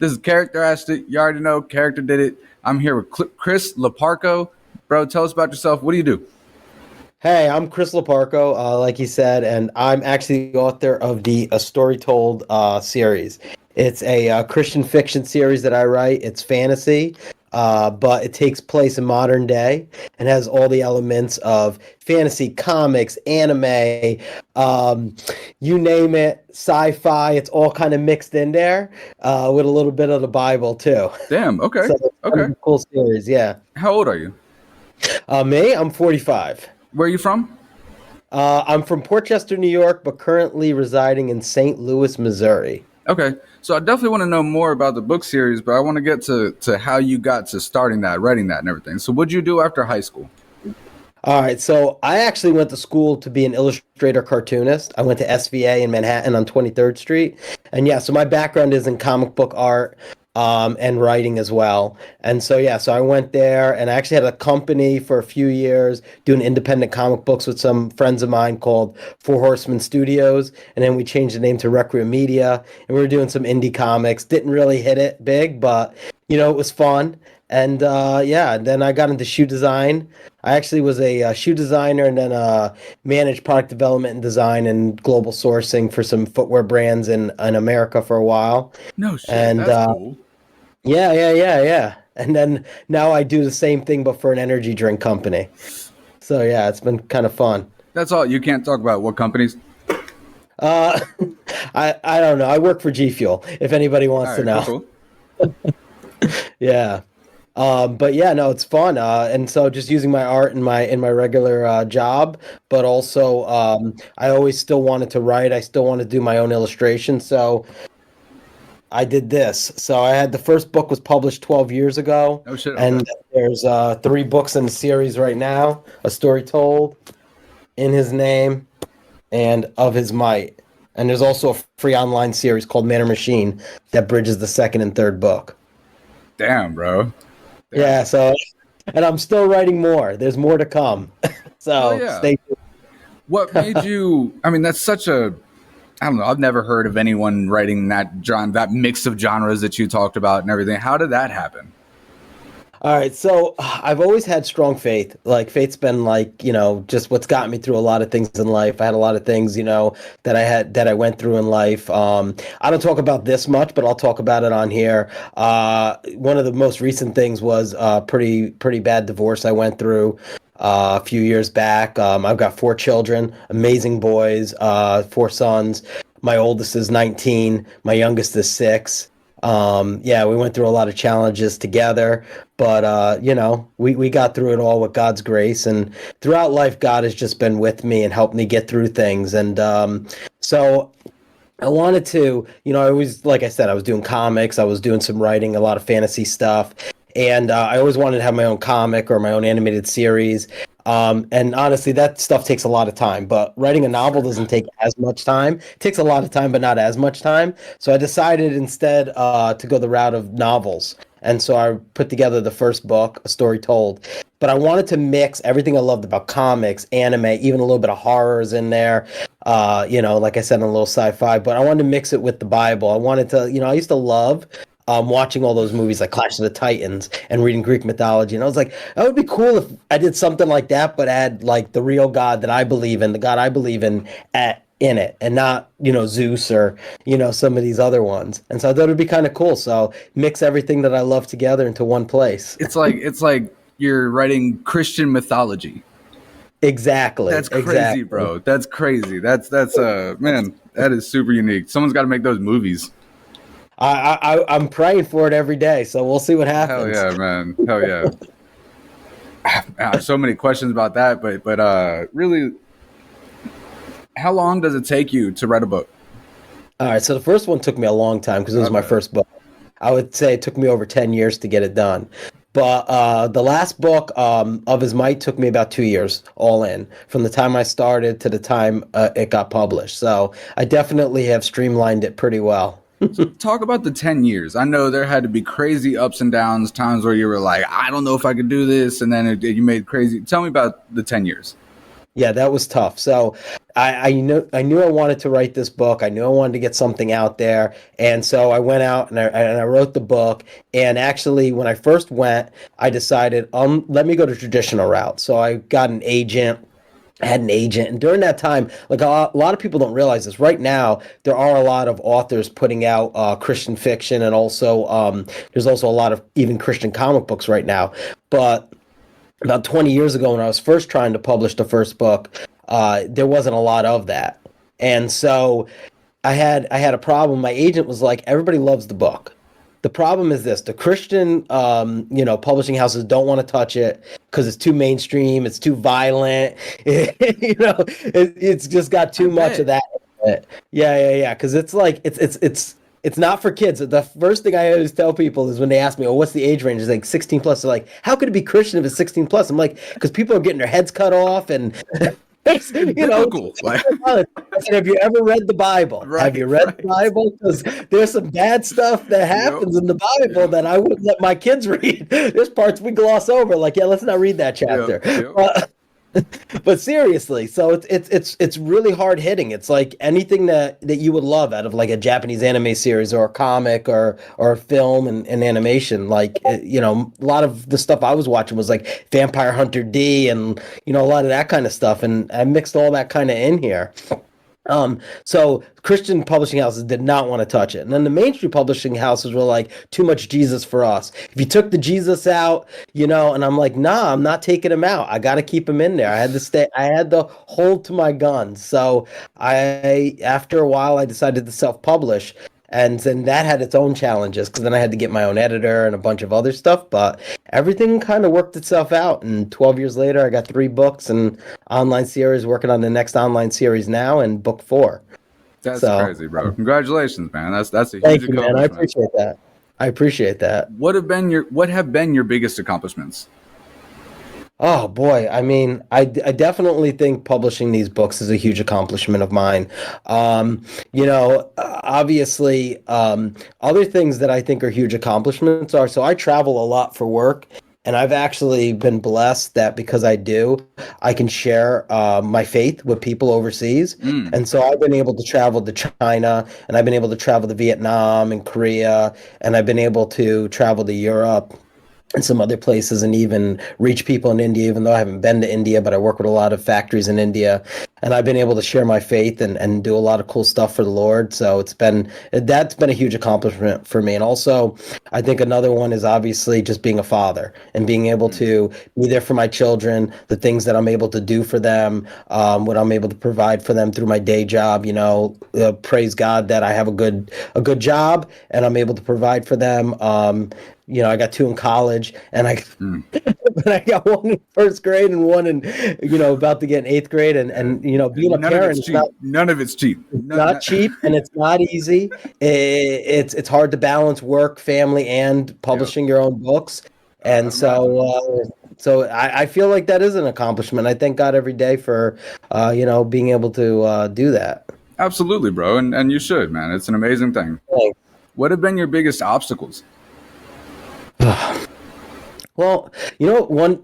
This is Character Asked It. You already know, Character did it. I'm here with Chris Laparco. Bro, tell us about yourself. What do you do? Hey, I'm Chris Laparco, like you said, and I'm actually the author of the A Story Told series. It's a Christian fiction series that I write. It's fantasy, but it takes place in modern day and has all the elements of fantasy, comics, anime, um, you name it, sci-fi. It's all kind of mixed in there with a little bit of the Bible too. Damn, okay. So it's kind of Okay. a cool series, yeah. How old are you? Me, I'm 45. Where are you from? I'm from Port Chester, New York, but currently residing in St. Louis, Missouri. Okay. So I definitely want to know more about the book series, but I want to get to how you got to starting that, writing that and everything. So what'd you do after high school? All right, so I actually went to school to be an illustrator cartoonist. I went to SVA in Manhattan on 23rd Street. And yeah, so my background is in comic book art and writing as well. And so yeah, so I went there and I actually had a company for a few years doing independent comic books with some friends of mine called Four Horsemen Studios. And then we changed the name to Recreate Media and we were doing some indie comics. Didn't really hit it big, but it was fun. And yeah, and then I got into shoe design. I actually was a shoe designer and then managed product development and design and global sourcing for some footwear brands in America for a while. No shit. And That's cool. yeah. And then now I do the same thing, but for an energy drink company. So yeah, it's been kind of fun. That's all. You can't talk about what companies. Uh, I don't know. I work for G Fuel. If anybody All wants to right, know. cool. Yeah. But yeah, no, it's fun. And so just using my art in my regular job, but also I always still wanted to write. I still want to do my own illustration. So I did this. So I had the first book was published 12 years ago, Oh shit. Okay. and there's three books in the series right now: A Story Told, In His Name, and Of His Might. And there's also a free online series called Man or Machine that bridges the second and third book. Damn, bro. Damn. Yeah, so and I'm still writing more. There's more to come. Oh So yeah. stay tuned. What made you? I mean, that's such a. I don't know. I've never heard of anyone writing that mix of genres that you talked about and everything. How did that happen? All right, so I've always had strong faith. Like faith's been like, just what's gotten me through a lot of things in life. I had a lot of things, that I went through in life. I don't talk about this much, but I'll talk about it on here. One of the most recent things was a pretty bad divorce I went through a few years back. I've got four children, amazing boys, four sons. My oldest is 19, my youngest is 6. Yeah, we went through a lot of challenges together, but we got through it all with God's grace, and throughout life, God has just been with me and helped me get through things. And so I wanted to, I always, like I said, I was doing comics, I was doing some writing, a lot of fantasy stuff, and I always wanted to have my own comic or my own animated series. And honestly, that stuff takes a lot of time, but writing a novel doesn't take as much time. It takes a lot of time, but not as much time. So I decided instead to go the route of novels. And so I put together the first book, A Story Told. But I wanted to mix everything I loved about comics, anime, even a little bit of horrors in there. Like I said, a little sci-fi. But I wanted to mix it with the Bible. I wanted to, I used to love watching all those movies like Clash of the Titans and reading Greek mythology. And I was like, that would be cool if I did something like that, but add like the real God that I believe in, the God I believe in in it, and not, Zeus or, some of these other ones. And so I thought it'd be kind of cool. So mix everything that I love together into one place. It's like you're writing Christian mythology. Exactly. That's crazy, Exactly. bro. That's crazy. That's man, that is super unique. Someone's got to make those movies. I'm praying for it every day. So we'll see what Hell happens. yeah, man. Hell yeah. I have so many questions about that, but really, how long does it take you to write a book? All right. So the first one took me a long time because it was my Okay. first book. I would say it took me over 10 years to get it done. But the last book, Of His Might, took me about 2 years all in, from the time I started to the time it got published. So I definitely have streamlined it pretty well. Talk about the 10 years. I know there had to be crazy ups and downs, times where you were like, I don't know if I could do this. And then you made crazy. Tell me about the 10 years. Yeah, that was tough. So I knew I wanted to write this book. I knew I wanted to get something out there, and so I went out and I wrote the book. And actually, when I first went, I decided, let me go the traditional route. So I got an agent. I had an agent, and during that time, like a lot of people don't realize this. Right now, there are a lot of authors putting out Christian fiction, and also there's also a lot of even Christian comic books right now. But about 20 years ago, when I was first trying to publish the first book, there wasn't a lot of that, and so I had a problem. My agent was like, everybody loves the book. The problem is this: the Christian, publishing houses don't want to touch it because it's too mainstream, it's too violent. It's just got I too much of bet. that in it. Yeah. Because it's like it's not for kids. The first thing I always tell people is when they ask me, "Oh, what's the age range?" It's like 16 plus. They're like, "How could it be Christian if it's 16 plus?" I'm like, "Because people are getting their heads cut off and." It's biblical. Like, I said, have you ever read the Bible? Have right, you read the right. Bible? Because there's some bad stuff that Yep. happens in the Bible Yep. that I wouldn't let my kids read. There's parts we gloss over, like, yeah, let's not read that Yep. chapter. Yep. Uh, but seriously, so it's really hard hitting. It's like anything that you would love out of like a Japanese anime series or a comic or a film and animation. Like a lot of the stuff I was watching was like Vampire Hunter D and a lot of that kind of stuff, and I mixed all that kind of in here. So Christian publishing houses did not want to touch it. And then the mainstream publishing houses were like, too much Jesus for us. If you took the Jesus out, and I'm like, nah, I'm not taking him out. I got to keep him in there. I had to hold to my guns. So after a while, I decided to self-publish. And then that had its own challenges because then I had to get my own editor and a bunch of other stuff. But everything kind of worked itself out. And 12 years later, I got 3 books and online series, working on the next online series now and book 4. That's So crazy, bro. Congratulations, man. That's a huge thank you, man. I accomplishment. appreciate that. I appreciate that. What have been your biggest accomplishments? Oh boy, I mean, I definitely think publishing these books is a huge accomplishment of mine. Obviously, other things that I think are huge accomplishments are so I travel a lot for work, and I've actually been blessed that because I do, I can share my faith with people overseas. Mm. And so I've been able to travel to China, and I've been able to travel to Vietnam and Korea, and I've been able to travel to Europe and some other places and even reach people in India, even though I haven't been to India, but I work with a lot of factories in India. And I've been able to share my faith and do a lot of cool stuff for the Lord. So that's been a huge accomplishment for me. And also, I think another one is obviously just being a father and being able Mm. to be there for my children, the things that I'm able to do for them, what I'm able to provide for them through my day job. Praise God that I have a good job and I'm able to provide for them. I got 2 in college, and I Mm. but I got one in first grade and one in about to get in 8th grade, and Yeah. and being a None of parent it's is not cheap. None of it's cheap. not cheap and it's not easy. It's hard to balance work, family, and Yep. publishing your own books, and I'd imagine. so I feel like that is an accomplishment. I thank God every day for being able to do that. Absolutely, bro. And you should, man. It's an amazing thing. What have been your biggest obstacles? Well, one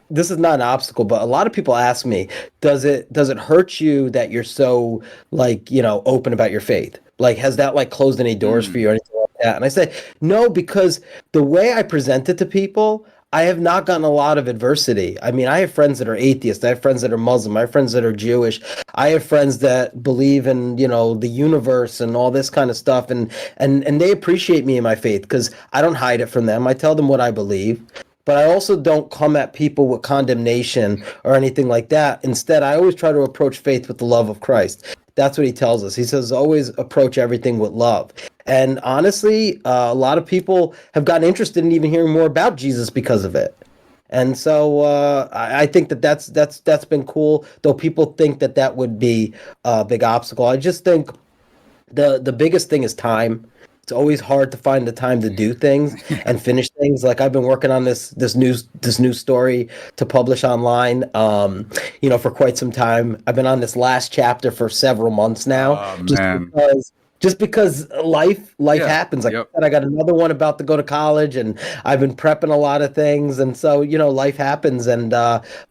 this is not an obstacle, but a lot of people ask me, does it hurt you that you're so like, open about your faith? Like has that like closed any doors for Mm. you or anything like that? And I say, no, because the way I present it to people, I have not gotten a lot of adversity. I mean, I have friends that are atheists, I have friends that are Muslim, I have friends that are Jewish, I have friends that believe in, the universe and all this kind of stuff, and they appreciate me and my faith because I don't hide it from them. I tell them what I believe. But I also don't come at people with condemnation or anything like that. Instead, I always try to approach faith with the love of Christ. That's what he tells us. He says, always approach everything with love. And honestly, a lot of people have gotten interested in even hearing more about Jesus because of it. And so I think that's been cool. Though people think that would be a big obstacle, I just think the biggest thing is time. It's always hard to find the time to do things Yeah. and finish things. Like I've been working on this new story to publish online, for quite some time. I've been on this last chapter for several months now, Oh just man. because just because life Yeah. happens. Like I Yep. said, I got another one about to go to college, and I've been prepping a lot of things, and so life happens. And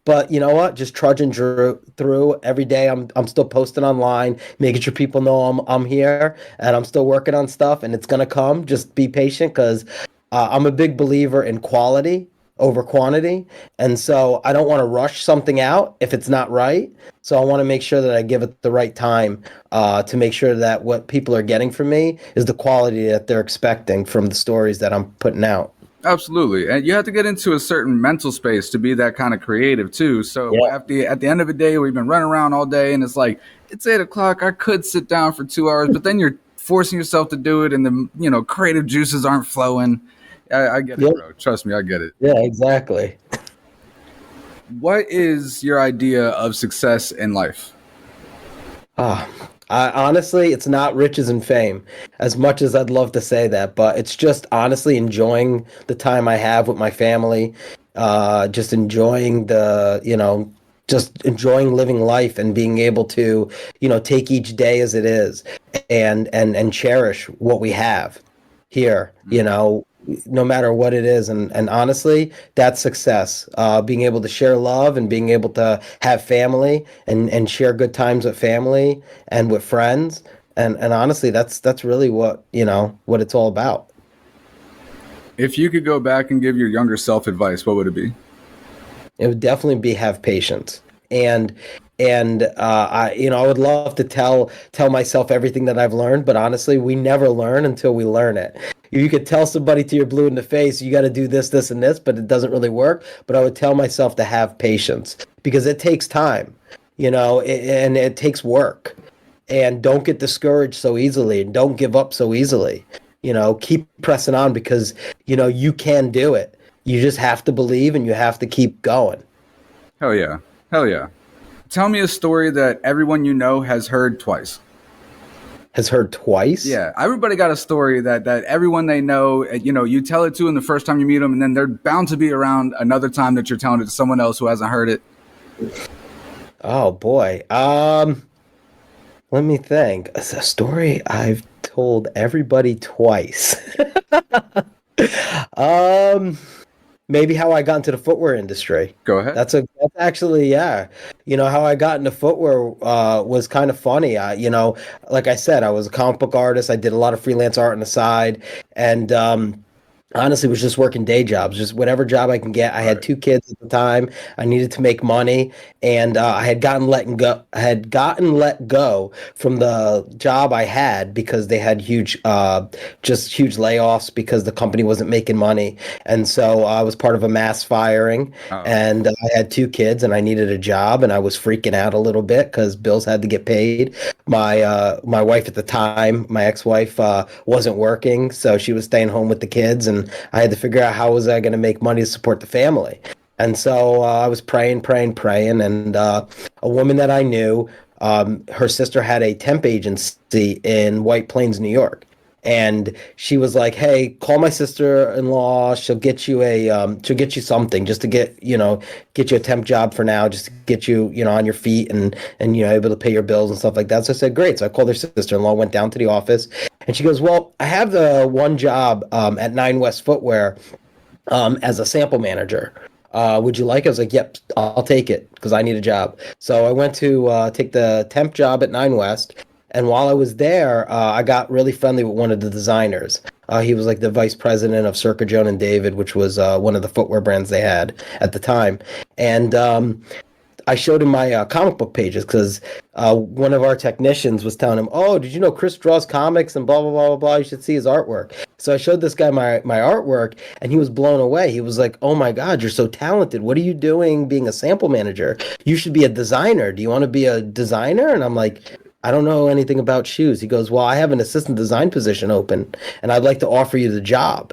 but you know what? Just trudging through every day. I'm still posting online, making sure people know I'm here, and I'm still working on stuff, and it's gonna come. Just be patient, because I'm a big believer in quality over quantity, and so I don't want to rush something out if it's not right. So I want to make sure that I give it the right time, to make sure that what people are getting from me is the quality that they're expecting from the stories that I'm putting out. Absolutely. And you have to get into a certain mental space to be that kind of creative too. So Yeah. at the end of the day, we've been running around all day and it's like, it's 8 o'clock. I could sit down for 2 hours, but then you're forcing yourself to do it and the, creative juices aren't flowing. I get it, Yep. bro. Trust me, I get it. Yeah, exactly. What is your idea of success in life? Ah, honestly, it's not riches and fame, as much as I'd love to say that, but it's just honestly enjoying the time I have with my family, just enjoying just enjoying living life and being able to, take each day as it is, and cherish what we have here, no matter what it is. And honestly, that's success. Being able to share love and being able to have family and share good times with family and with friends. And honestly, that's really what it's all about. If you could go back and give your younger self advice, what would it be? It would definitely be have patience. And I would love to tell myself everything that I've learned, but honestly, we never learn until we learn it. You could tell somebody to your blue in the face, you got to do this, this, and this, but it doesn't really work. But I would tell myself to have patience, because it takes time, and it takes work. And don't get discouraged so easily, and don't give up so easily. Keep pressing on, because you can do it. You just have to believe, and you have to keep going. Hell yeah. Hell yeah. Tell me a story that everyone you know has heard twice. Has heard twice. Yeah, everybody got a story that everyone they know, you tell it to in the first time you meet them, and then they're bound to be around another time that you're telling it to someone else who hasn't heard it. Oh boy. Let me think. It's a story I've told everybody twice. um, Maybe how I got into the footwear industry. Go ahead. That's actually, yeah. How I got into footwear was kind of funny. Like I said, I was a comic book artist. I did a lot of freelance art on the side, and honestly was just working day jobs, just whatever job I can get. I had Right. 2 kids at the time. I needed to make money, and I had gotten let go from the job I had, because they had just huge layoffs, because the company wasn't making money. And so I was part of a mass firing, Oh, and I had 2 kids, and I needed a job, and I was freaking out a little bit because bills had to get paid. My wife at the time, my ex-wife, wasn't working, so she was staying home with the kids, and I had to figure out how was I going to make money to support the family. And so I was praying, praying, praying, and a woman that I knew, her sister had a temp agency in White Plains, New York. And she was like, "Hey, call my sister-in-law. She'll get you something, just to get you a temp job for now, just to get you, on your feet, and able to pay your bills and stuff like that." So I said, "Great." So I called her sister-in-law, went down to the office, and she goes, "Well, I have the one job at Nine West Footwear, as a sample manager. Would you like it?" I was like, "Yep, I'll take it, because I need a job." So I went to take the temp job at Nine West. And while I was there, I got really friendly with one of the designers. He was like the vice president of Circa Joan and David, which was one of the footwear brands they had at the time. And I showed him my comic book pages, because one of our technicians was telling him, "Oh, did you know Chris draws comics and blah blah blah blah blah? You should see his artwork." So I showed this guy my artwork, and he was blown away. He was like, "Oh my God, you're so talented! What are you doing being a sample manager? You should be a designer. Do you want to be a designer?" And I'm like, "I don't know anything about shoes." He goes, "Well, I have an assistant design position open, and I'd like to offer you the job."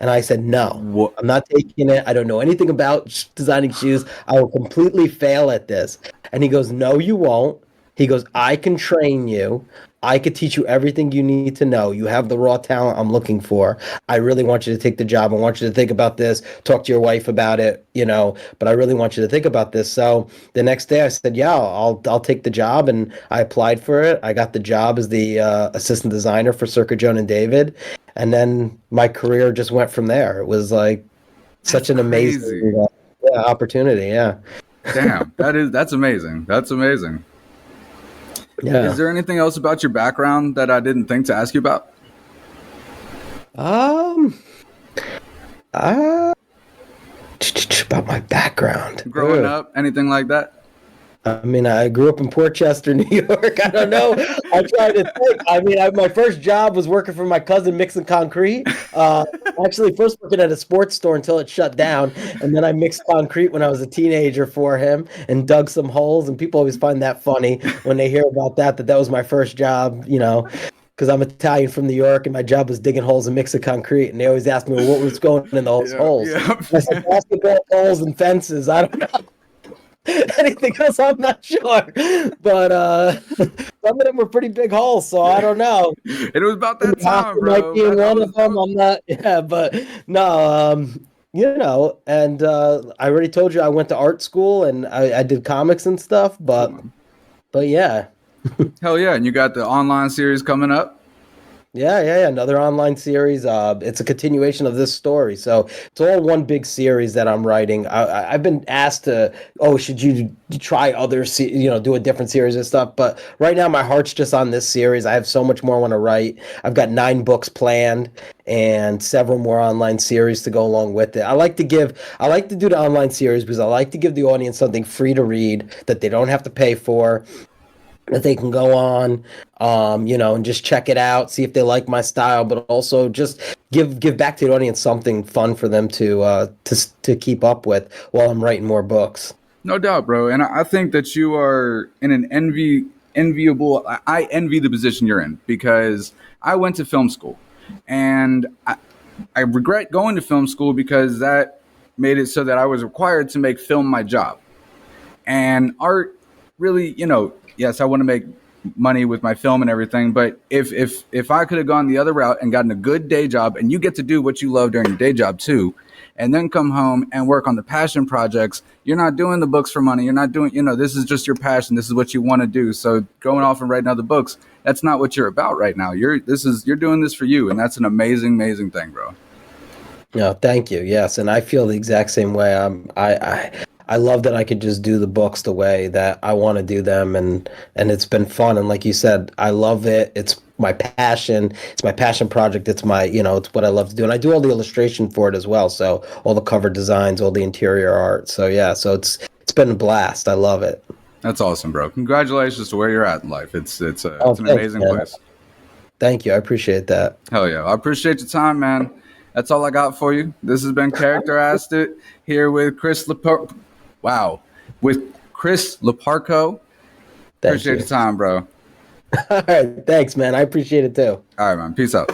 And I said, "No, what? I'm not taking it. I don't know anything about designing shoes. I will completely fail at this." And he goes, "No, you won't. He goes, I can train you. I could teach you everything you need to know. You have the raw talent I'm looking for. I really want you to take the job. I want you to think about this, talk to your wife about it, but I really want you to think about this. So the next day I said, yeah, I'll take the job. And I applied for it. I got the job as the assistant designer for Circa Joan and David. And then my career just went from there. It was like That's such an crazy. amazing opportunity. Yeah. Damn, that's amazing. That's amazing. Is Yeah. there anything else about your background that I didn't think to ask you about? Um, uh, about my background. Growing up, anything like that? I mean, I grew up in Port Chester, New York. I don't know. I tried to think. I mean, my first job was working for my cousin mixing concrete. Actually, first working at a sports store until it shut down, and then I mixed concrete when I was a teenager for him and dug some holes. And people always find that funny when they hear about that was my first job. Because I'm Italian from New York, and my job was digging holes and mixing concrete. And they always ask me, well, what was going in those Yeah, holes? yeah. And I said, basketball holes and fences. I don't know. Anything else, I'm not sure. But some of them were pretty big holes, so I don't know. It was about that time, Hockey might bro. be one of them. I'm not, yeah, but no, and I already told you I went to art school and I did comics and stuff, Cool, but man. yeah. Hell yeah. And you got the online series coming up? Yeah. Another online series. It's a continuation of this story, so it's all one big series that I'm writing. I've been asked to, should you try other, do a different series and stuff. But right now, my heart's just on this series. I have so much more I want to write. I've got 9 books planned and several more online series to go along with it. I like to do the online series because I like to give the audience something free to read that they don't have to pay for, that they can go on, and just check it out, see if they like my style, but also just give back to the audience something fun for them to keep up with while I'm writing more books. No doubt, bro. And I think that you are in an enviable. I envy the position you're in because I went to film school, and I regret going to film school because that made it so that I was required to make film my job. And art really, yes, I want to make money with my film and everything, but if I could have gone the other route and gotten a good day job, and you get to do what you love during your day job too, and then come home and work on the passion projects, you're not doing the books for money. You're not doing, this is just your passion. This is what you want to do. So going off and writing other books, that's not what you're about right now. You're doing this for you, and that's an amazing, amazing thing, bro. No, thank you. Yes, and I feel the exact same way. I love that I could just do the books the way that I want to do them, and it's been fun. And like you said, I love it. It's my passion. It's my passion project. It's my, it's what I love to do, and I do all the illustration for it as well. So all the cover designs, all the interior art. So yeah, so it's been a blast. I love it. That's awesome, bro. Congratulations to where you're at in life. It's an Thanks, amazing man. place. Thank you. I appreciate that. Hell yeah. I appreciate your time, man. That's all I got for you. This has been Karikter Asked It here with Chris Leparco. Wow. With Chris Leparco. Thank Appreciate you. your time, bro. All right. Thanks, man. I appreciate it too. All right, man. Peace out.